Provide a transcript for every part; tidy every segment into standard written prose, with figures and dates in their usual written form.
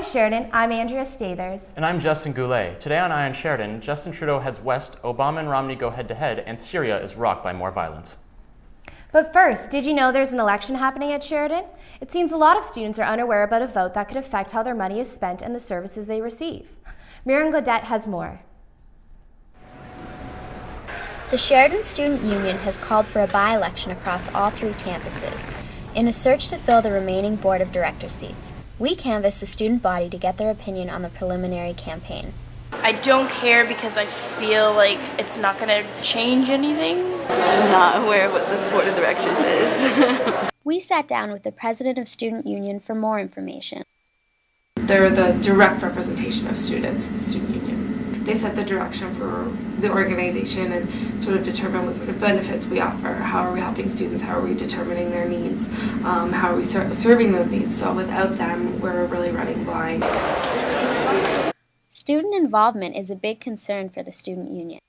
on Sheridan, I'm Andrea Stathers. And I'm Justin Goulet. Today on Eye on Sheridan, Justin Trudeau heads west, Obama and Romney go head-to-head, and Syria is rocked by more violence. But first, did you know there's an election happening at Sheridan? It seems a lot of students are unaware about a vote that could affect how their money is spent and the services they receive. Miriam Godet has more. The Sheridan Student Union has called for a by-election across all three campuses in a search to fill the remaining Board of Director seats. We canvassed the student body to get their opinion on the preliminary campaign. I don't care because I feel like it's not going to change anything. I'm not aware of what the Board of Directors is. We sat down with the president of Student Union for more information. They're the direct representation of students in the Student Union. They set the direction for the organization and sort of determine what sort of benefits we offer. How are we helping students? How are we determining their needs? How are we serving those needs? So without them, we're really running blind. Student involvement is a big concern for the Student Union.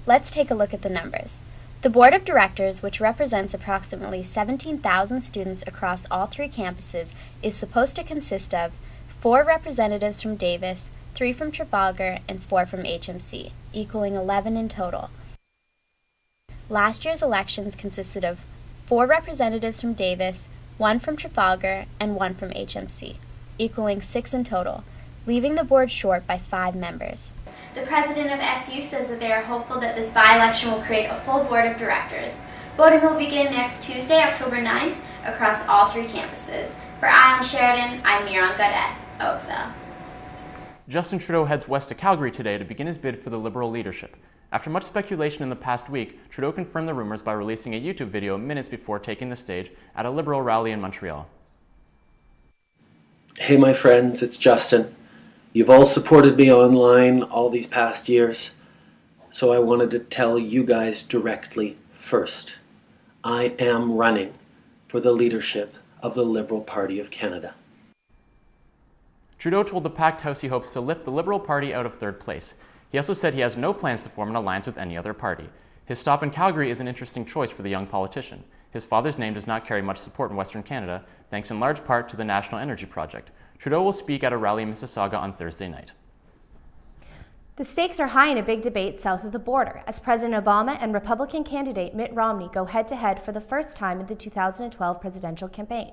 Let's take a look at the numbers. The Board of Directors, which represents approximately 17,000 students across all three campuses, is supposed to consist of 4 representatives from Davis, 3 from Trafalgar, and 4 from HMC, equaling 11 in total. Last year's elections consisted of 4 representatives from Davis, 1 from Trafalgar, and 1 from HMC, equaling 6 in total, leaving the board short by 5 members. The president of SU says that they are hopeful that this by-election will create a full board of directors. Voting will begin next Tuesday, October 9th, across all 3 campuses. For Eye on Sheridan, I'm Miriam Godet, Oakville. Justin Trudeau heads west to Calgary today to begin his bid for the Liberal leadership. After much speculation in the past week, Trudeau confirmed the rumors by releasing a YouTube video minutes before taking the stage at a Liberal rally in Montreal. Hey my friends, it's Justin. You've all supported me online all these past years, so I wanted to tell you guys directly first. I am running for the leadership of the Liberal Party of Canada. Trudeau told the packed House he hopes to lift the Liberal Party out of 3rd place. He also said he has no plans to form an alliance with any other party. His stop in Calgary is an interesting choice for the young politician. His father's name does not carry much support in Western Canada, thanks in large part to the National Energy Project. Trudeau will speak at a rally in Mississauga on Thursday night. The stakes are high in a big debate south of the border as President Obama and Republican candidate Mitt Romney go head-to-head for the first time in the 2012 presidential campaign.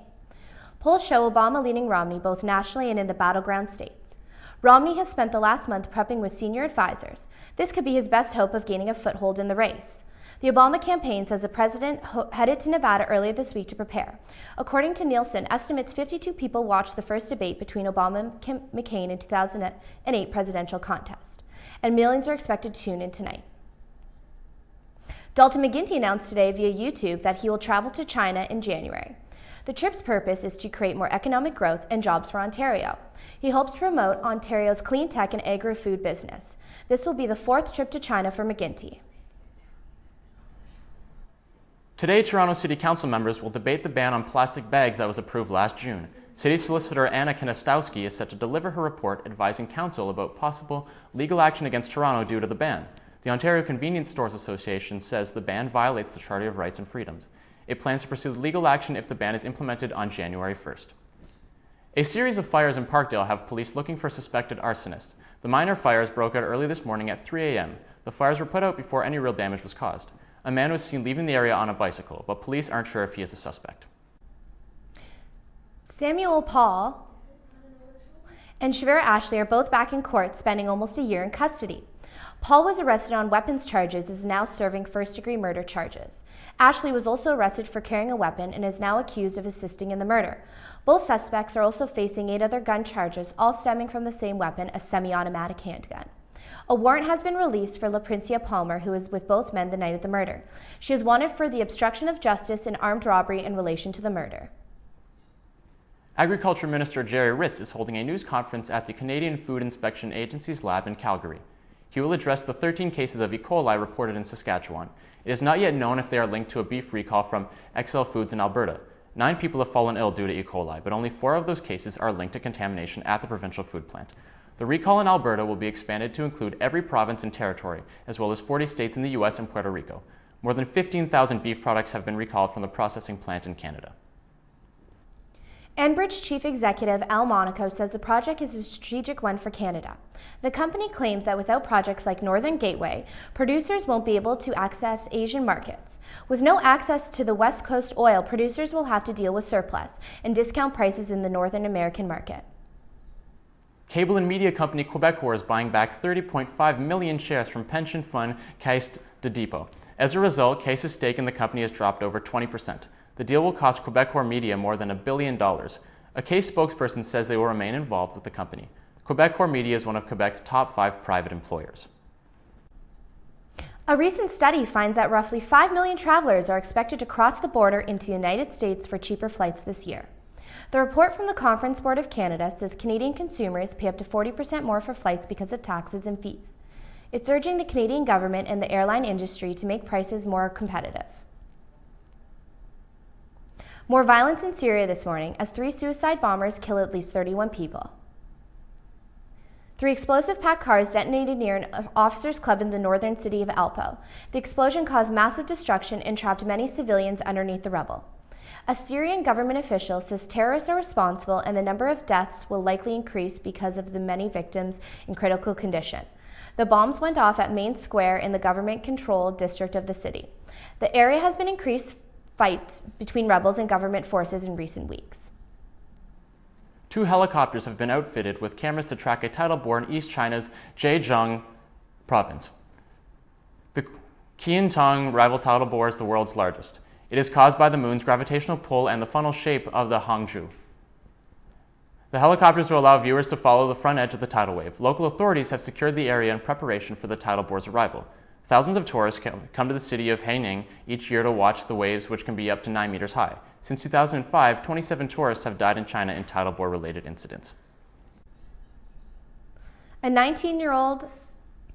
Polls show Obama leading Romney both nationally and in the battleground states. Romney has spent the last month prepping with senior advisors. This could be his best hope of gaining a foothold in the race. The Obama campaign says the president headed to Nevada earlier this week to prepare. According to Nielsen, estimates 52 people watched the first debate between Obama and McCain in 2008 presidential contest, and millions are expected to tune in tonight. Dalton McGuinty announced today via YouTube that he will travel to China in January. The trip's purpose is to create more economic growth and jobs for Ontario. He hopes to promote Ontario's clean tech and agri-food business. This will be the 4th trip to China for McGuinty. Today, Toronto City Council members will debate the ban on plastic bags that was approved last June. City Solicitor Anna Konostowski is set to deliver her report advising Council about possible legal action against Toronto due to the ban. The Ontario Convenience Stores Association says the ban violates the Charter of Rights and Freedoms. It plans to pursue legal action if the ban is implemented on January 1st. A series of fires in Parkdale have police looking for suspected arsonists. The minor fires broke out early this morning at 3 a.m. The fires were put out before any real damage was caused. A man was seen leaving the area on a bicycle, but police aren't sure if he is a suspect. Samuel Paul and Shavira Ashley are both back in court, spending almost a year in custody. Paul was arrested on weapons charges and is now serving first-degree murder charges. Ashley was also arrested for carrying a weapon and is now accused of assisting in the murder. Both suspects are also facing 8 other gun charges, all stemming from the same weapon, a semi-automatic handgun. A warrant has been released for LaPrincia Palmer, who was with both men the night of the murder. She is wanted for the obstruction of justice and armed robbery in relation to the murder. Agriculture Minister Jerry Ritz is holding a news conference at the Canadian Food Inspection Agency's lab in Calgary. He will address the 13 cases of E. coli reported in Saskatchewan. It is not yet known if they are linked to a beef recall from XL Foods in Alberta. 9 people have fallen ill due to E. coli, but only 4 of those cases are linked to contamination at the provincial food plant. The recall in Alberta will be expanded to include every province and territory, as well as 40 states in the US and Puerto Rico. More than 15,000 beef products have been recalled from the processing plant in Canada. Enbridge Chief Executive Al Monaco says the project is a strategic one for Canada. The company claims that without projects like Northern Gateway, producers won't be able to access Asian markets. With no access to the West Coast oil, producers will have to deal with surplus and discount prices in the Northern American market. Cable and media company Quebecor is buying back 30.5 million shares from pension fund Caisse de dépôt. As a result, Caisse's stake in the company has dropped over 20%. The deal will cost Quebecor Media more than $1 billion. A Caisse spokesperson says they will remain involved with the company. Quebecor Media is one of Quebec's top 5 private employers. A recent study finds that roughly 5 million travelers are expected to cross the border into the United States for cheaper flights this year. The report from the Conference Board of Canada says Canadian consumers pay up to 40% more for flights because of taxes and fees. It's urging the Canadian government and the airline industry to make prices more competitive. More violence in Syria this morning as 3 suicide bombers kill at least 31 people. 3 explosive-packed cars detonated near an officers' club in the northern city of Aleppo. The explosion caused massive destruction and trapped many civilians underneath the rubble. A Syrian government official says terrorists are responsible and the number of deaths will likely increase because of the many victims in critical condition. The bombs went off at Main Square in the government-controlled district of the city. The area has been increased fights between rebels and government forces in recent weeks. 2 helicopters have been outfitted with cameras to track a tidal bore in East China's Zhejiang province. The Qiantang rival tidal bore is the world's largest. It is caused by the moon's gravitational pull and the funnel shape of the Hangzhou. The helicopters will allow viewers to follow the front edge of the tidal wave. Local authorities have secured the area in preparation for the tidal bore's arrival. Thousands of tourists come to the city of Haining each year to watch the waves, which can be up to 9 meters high. Since 2005, 27 tourists have died in China in tidal bore-related incidents. A 19-year-old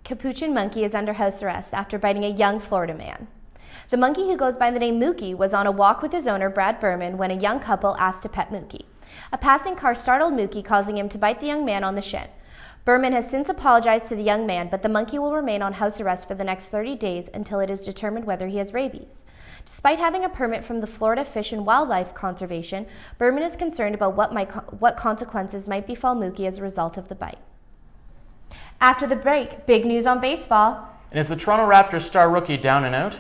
capuchin monkey is under house arrest after biting a young Florida man. The monkey, who goes by the name Mookie, was on a walk with his owner, Brad Berman, when a young couple asked to pet Mookie. A passing car startled Mookie, causing him to bite the young man on the shin. Berman has since apologized to the young man, but the monkey will remain on house arrest for the next 30 days until it is determined whether he has rabies. Despite having a permit from the Florida Fish and Wildlife Conservation, Berman is concerned about what consequences might befall Mookie as a result of the bite. After the break, big news on baseball. And is the Toronto Raptors star rookie down and out?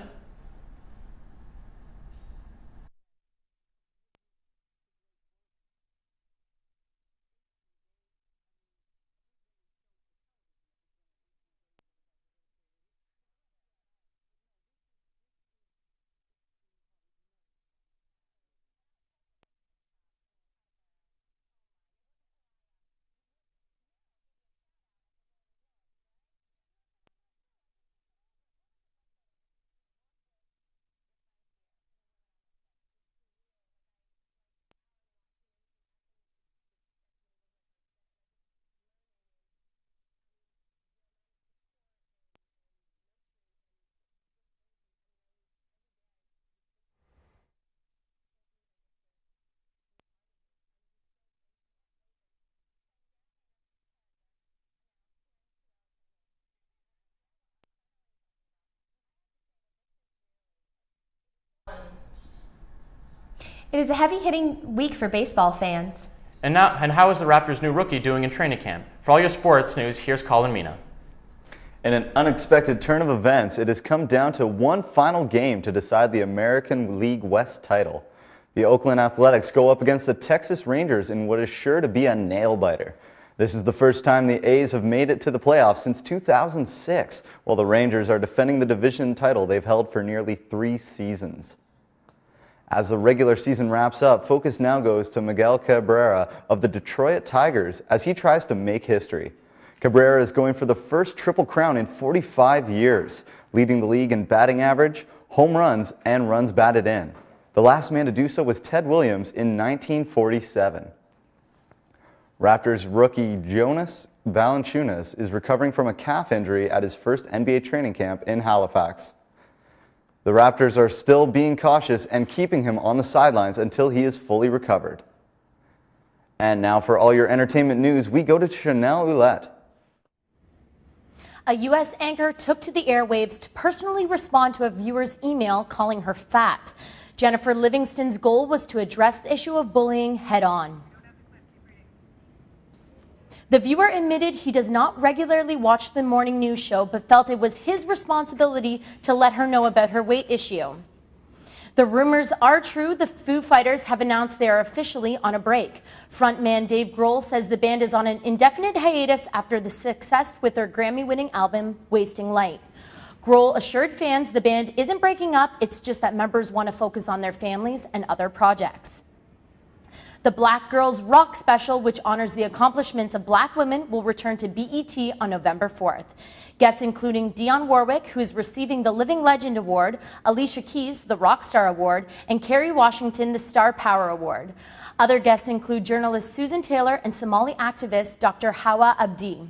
It is a heavy-hitting week for baseball fans. And how is the Raptors' new rookie doing in training camp? For all your sports news, here's Colin Mina. In an unexpected turn of events, it has come down to one final game to decide the American League West title. The Oakland Athletics go up against the Texas Rangers in what is sure to be a nail-biter. This is the first time the A's have made it to the playoffs since 2006, while the Rangers are defending the division title they've held for nearly 3 seasons. As the regular season wraps up, focus now goes to Miguel Cabrera of the Detroit Tigers as he tries to make history. Cabrera is going for the first Triple Crown in 45 years, leading the league in batting average, home runs, and runs batted in. The last man to do so was Ted Williams in 1947. Raptors rookie Jonas Valanciunas is recovering from a calf injury at his first NBA training camp in Halifax. The Raptors are still being cautious and keeping him on the sidelines until he is fully recovered. And now for all your entertainment news, we go to Chanel Ouellette. A U.S. anchor took to the airwaves to personally respond to a viewer's email calling her fat. Jennifer Livingston's goal was to address the issue of bullying head-on. The viewer admitted he does not regularly watch the morning news show, but felt it was his responsibility to let her know about her weight issue. The rumors are true. The Foo Fighters have announced they are officially on a break. Frontman Dave Grohl says the band is on an indefinite hiatus after the success with their Grammy-winning album, Wasting Light. Grohl assured fans the band isn't breaking up, it's just that members want to focus on their families and other projects. The Black Girls Rock special, which honors the accomplishments of Black women, will return to BET on November 4th. Guests including Dionne Warwick, who is receiving the Living Legend Award, Alicia Keys, the Rockstar Award, and Kerry Washington, the Star Power Award. Other guests include journalist Susan Taylor and Somali activist Dr. Hawa Abdi.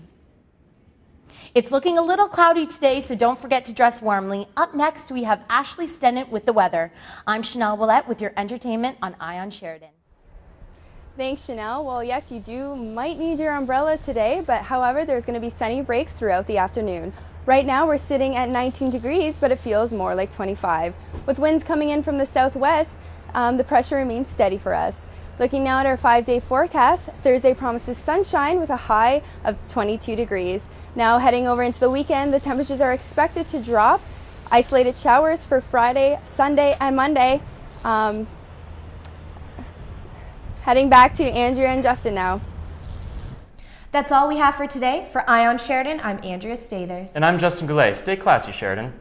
It's looking a little cloudy today, so don't forget to dress warmly. Up next, we have Ashley Stennett with the weather. I'm Chanel Willette with your entertainment on Eye on Sheridan. Thanks, Chanel. Well, yes, you might need your umbrella today, but however, there's going to be sunny breaks throughout the afternoon. Right now, we're sitting at 19 degrees, but it feels more like 25. With winds coming in from the southwest, the pressure remains steady for us. Looking now at our 5-day forecast, Thursday promises sunshine with a high of 22 degrees. Now heading over into the weekend, the temperatures are expected to drop. Isolated showers for Friday, Sunday, and Monday. Heading back to Andrea and Justin now. That's all we have for today. For Eye on Sheridan, I'm Andrea Stathers. And I'm Justin Goulet. Stay classy, Sheridan.